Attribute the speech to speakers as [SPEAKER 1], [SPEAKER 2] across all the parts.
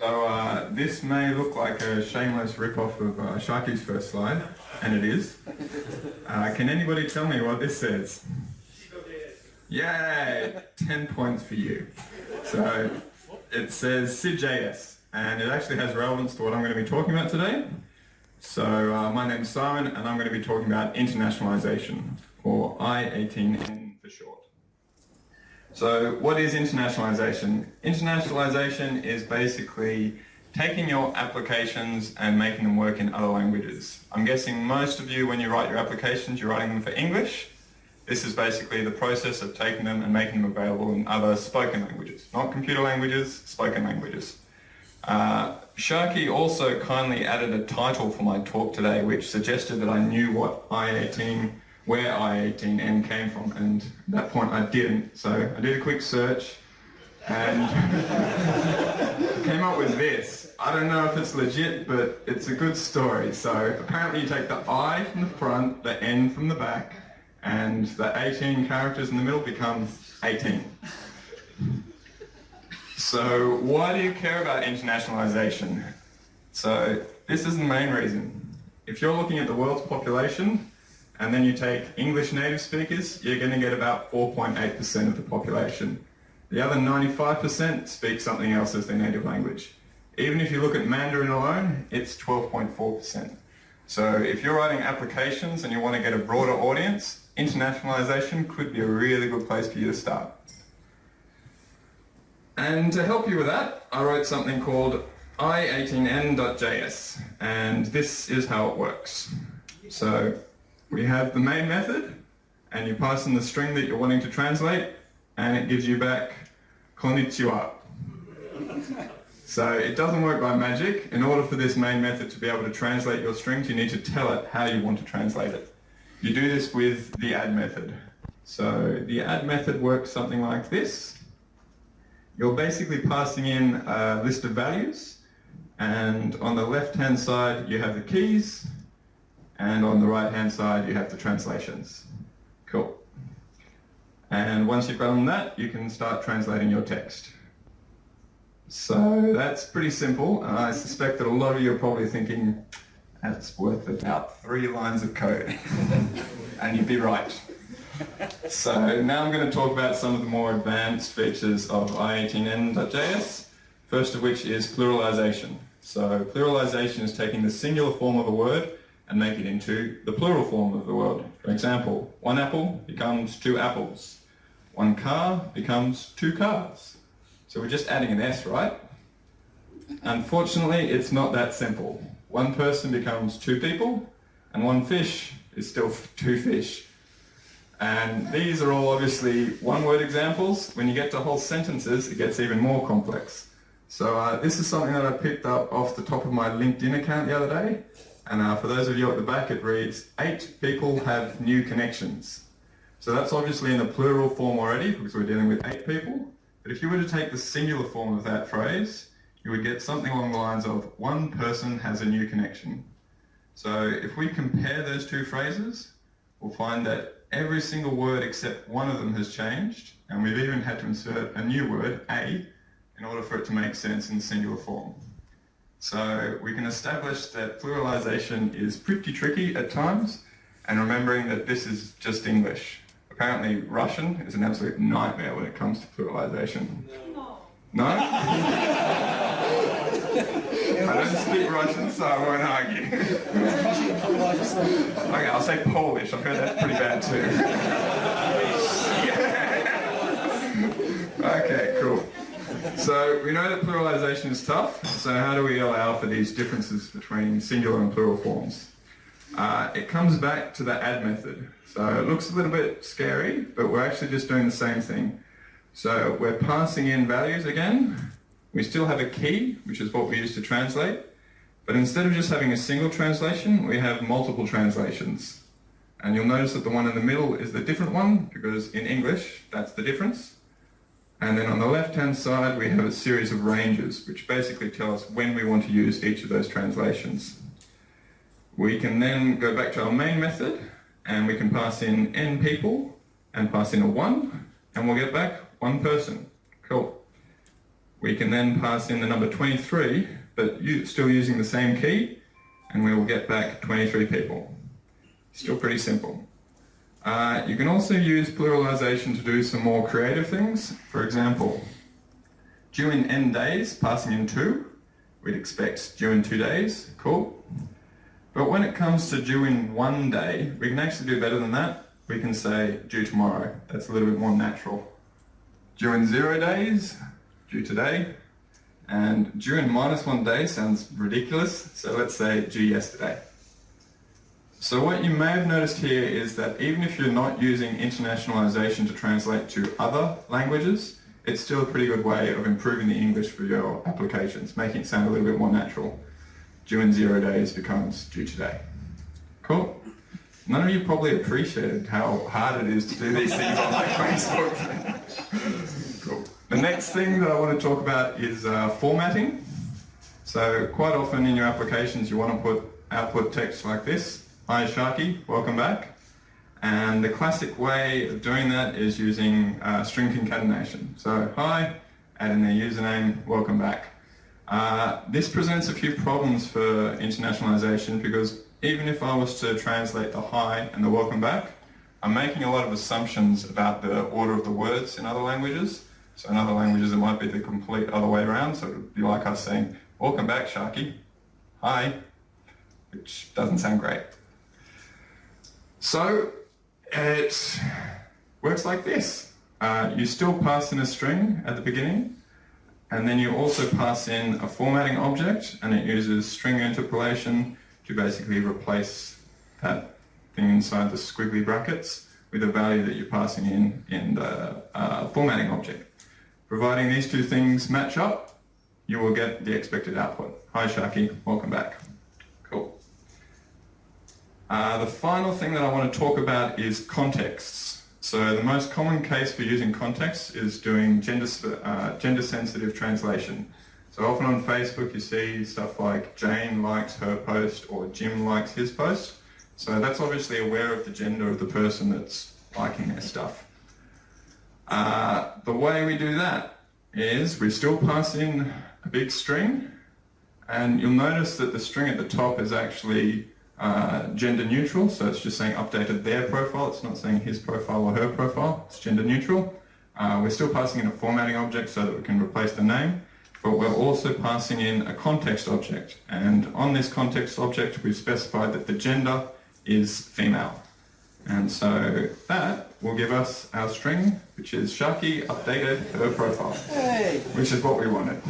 [SPEAKER 1] So this may look like a shameless rip-off of Sharky's first slide, and it is. Can anybody tell me what this says? Yay! 10 points for you. So it says SydJS, and it actually has relevance to what I'm going to be talking about today. So my name's Simon, and I'm going to be talking about internationalization, or I18n for short. So what is internationalization? Internationalization is basically taking your applications and making them work in other languages. I'm guessing most of you, when you write your applications, you're writing them for English. This is basically the process of taking them and making them available in other spoken languages. Not computer languages, spoken languages. Sharky also kindly added a title for my talk today, which suggested that I knew what where I18n came from, and at that point I didn't. So I did a quick search and came up with this. I don't know if it's legit, but it's a good story. So apparently you take the I from the front, the N from the back, and the 18 characters in the middle become 18. So why do you care about internationalization? So this is the main reason. If you're looking at the world's population, and then you take English native speakers, you're going to get about 4.8% of the population. The other 95% speak something else as their native language. Even if you look at Mandarin alone, it's 12.4%. So if you're writing applications and you want to get a broader audience, internationalization could be a really good place for you to start. And to help you with that, I wrote something called I18n.js, and this is how it works. So we have the main method, and you pass in the string that you're wanting to translate, and it gives you back konnichiwa. So it doesn't work by magic. In order for this main method to be able to translate your strings, you need to tell it how you want to translate it. You do this with the add method. So the add method works something like this. You're basically passing in a list of values, and on the left-hand side you have the keys, and on the right-hand side you have the translations. Cool. And once you've done that, you can start translating your text. So that's pretty simple, and I suspect that a lot of you are probably thinking, that's worth about 3 lines of code. And you'd be right. So now I'm going to talk about some of the more advanced features of I18n.js, first of which is pluralization. So pluralization is taking the singular form of a word and make it into the plural form of the word. For example, 1 apple becomes 2 apples. 1 car becomes 2 cars. So we're just adding an S, right? Unfortunately, it's not that simple. 1 person becomes 2 people, and 1 fish is still 2 fish. And these are all obviously one-word examples. When you get to whole sentences, it gets even more complex. So this is something that I picked up off the top of my LinkedIn account the other day. And for those of you at the back, it reads, 8 people have new connections. So that's obviously in the plural form already, because we're dealing with 8 people. But if you were to take the singular form of that phrase, you would get something along the lines of 1 person has a new connection. So if we compare those 2 phrases, we'll find that every single word except one of them has changed, and we've even had to insert a new word, a, in order for it to make sense in singular form. So we can establish that pluralization is pretty tricky at times, and remembering that this is just English. Apparently Russian is an absolute nightmare when it comes to pluralization. No? I don't speak Russian, so I won't argue. Okay, I'll say Polish. I've heard that's pretty bad too. Okay, cool. So we know that pluralization is tough, so how do we allow for these differences between singular and plural forms? It comes back to the add method. So it looks a little bit scary, but we're actually just doing the same thing. So we're passing in values again. We still have a key, which is what we use to translate, but instead of just having a single translation, we have multiple translations. And you'll notice that the one in the middle is the different one, because in English, that's the difference. And then on the left-hand side, we have a series of ranges, which basically tell us when we want to use each of those translations. We can then go back to our main method, and we can pass in n people, and pass in a 1, and we'll get back 1 person. Cool. we can then pass in the number 23, but still using the same key, and we will get back 23 people. Still pretty simple. You can also use pluralization to do some more creative things. For example, due in n days, passing in 2. We'd expect due in 2 days, cool. But when it comes to due in 1 day, we can actually do better than that. We can say due tomorrow. That's a little bit more natural. Due in 0 days, due today. And due in -1 day sounds ridiculous, so let's say due yesterday. So what you may have noticed here is that even if you're not using internationalization to translate to other languages, it's still a pretty good way of improving the English for your applications, making it sound a little bit more natural. Due in 0 days becomes due today. Cool. None of you probably appreciated how hard it is to do these things on like Facebook. Cool. The next thing that I want to talk about is formatting. So quite often in your applications you want to put output text like this. Hi Sharky, welcome back. And the classic way of doing that is using string concatenation. So hi, add in their username, welcome back. This presents a few problems for internationalization because even if I was to translate the hi and the welcome back, I'm making a lot of assumptions about the order of the words in other languages. So in other languages it might be the complete other way around, so it would be like us saying, welcome back Sharky, hi, which doesn't sound great. So it works like this. You still pass in a string at the beginning, and then you also pass in a formatting object, and it uses string interpolation to basically replace that thing inside the squiggly brackets with a value that you're passing in the formatting object. Providing these two things match up, you will get the expected output. Hi Sharky, welcome back. Cool. The final thing that I want to talk about is contexts. So the most common case for using context is doing gender-sensitive translation. So often on Facebook you see stuff like Jane likes her post or Jim likes his post. So that's obviously aware of the gender of the person that's liking their stuff. The way we do that is we still pass in a big string, and you'll notice that the string at the top is actually gender neutral, so it's just saying updated their profile, it's not saying his profile or her profile, it's gender neutral. We're still passing in a formatting object so that we can replace the name, but we're also passing in a context object, and on this context object we've specified that the gender is female. And so that will give us our string, which is Sharky updated her profile, hey, which is what we wanted.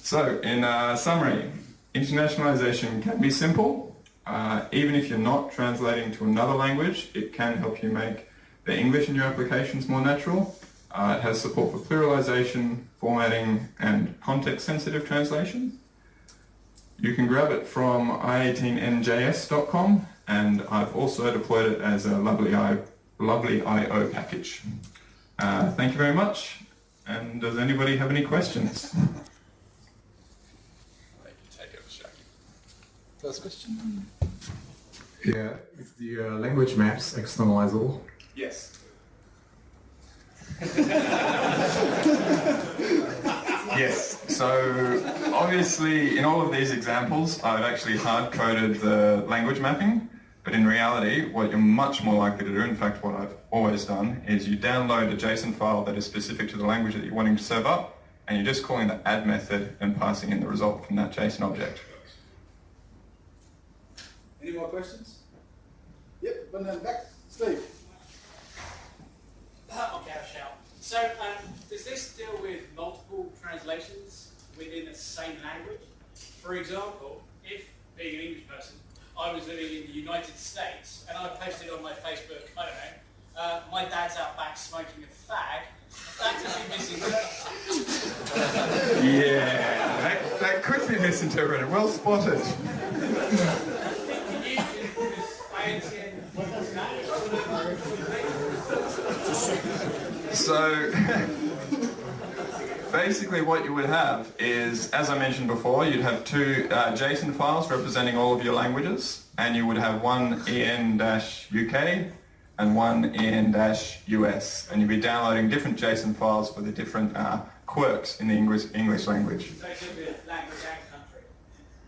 [SPEAKER 1] So in summary, internationalization can be simple. Even if you're not translating to another language, it can help you make the English in your applications more natural. It has support for pluralization, formatting, and context-sensitive translation. You can grab it from I18njs.com, and I've also deployed it as a lovely IO package. Thank you very much, and does anybody have any questions?
[SPEAKER 2] First question?
[SPEAKER 3] Yeah, is the language maps externalizable?
[SPEAKER 1] Yes. Yes, so obviously in all of these examples I've actually hard-coded the language mapping, but in reality what you're much more likely to do, in fact what I've always done, is you download a JSON file that is specific to the language that you're wanting to serve up, and you're just calling the add method and passing in the result from that JSON object.
[SPEAKER 2] Any more questions? Yep, and then back, Steve.
[SPEAKER 4] I'll give a shout. So, does this deal with multiple translations within the same language? For example, if, being an English person, I was living in the United States and I posted on my Facebook, I don't know, my dad's out back smoking a fag, that could be misinterpreted.
[SPEAKER 1] Yeah, that could be misinterpreted. Well spotted. So basically what you would have is, as I mentioned before, you'd have two JSON files representing all of your languages, and you would have one en-UK and one en-US, and you'd be downloading different JSON files for the different quirks in the English language.
[SPEAKER 4] So it could be language and country.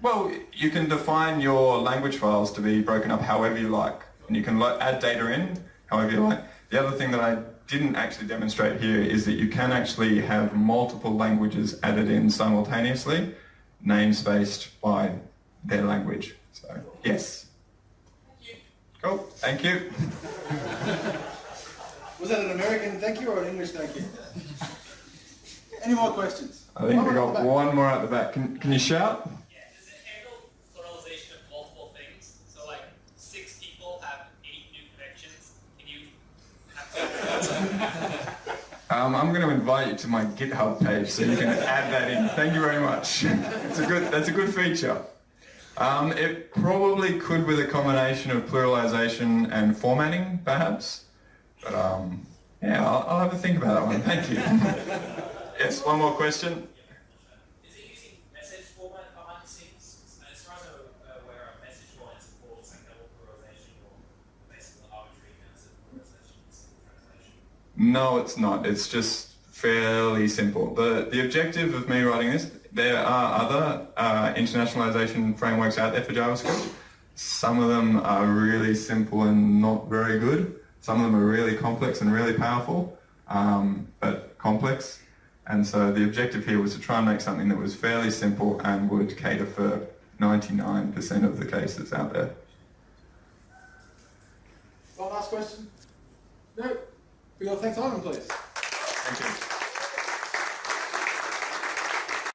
[SPEAKER 1] Well, you can define your language files to be broken up however you like, and you can add data in however you like. The other thing that I didn't actually demonstrate here is that you can actually have multiple languages added in simultaneously, namespaced by their language. So, yes.
[SPEAKER 4] Thank you.
[SPEAKER 1] Cool, thank you.
[SPEAKER 2] Was that an American thank you or an English thank you? Any more questions?
[SPEAKER 1] I think we got one more at the back. Can you shout?
[SPEAKER 5] Yeah, does it handle pluralization of multiple things? So like 6 people have 8 new connections. Can you have
[SPEAKER 1] I'm going to invite you to my GitHub page so you can add that in. Thank you very much. That's a good feature. It probably could with a combination of pluralization and formatting, perhaps. But yeah, I'll have a think about that one. Thank you. Yes, one more question.
[SPEAKER 5] Is it using message format behind the scenes? As far as I'm aware, a message format supports like double pluralization or basically arbitrary amounts of pluralization and simple translation.
[SPEAKER 1] No, it's not. It's just fairly simple. The objective of me writing this, there are other internationalization frameworks out there for JavaScript. Some of them are really simple and not very good. Some of them are really complex and really powerful, but complex. And so the objective here was to try and make something that was fairly simple and would cater for 99% of the cases out there.
[SPEAKER 2] One last question? No? We got thanks Simon, please.
[SPEAKER 1] Thank you.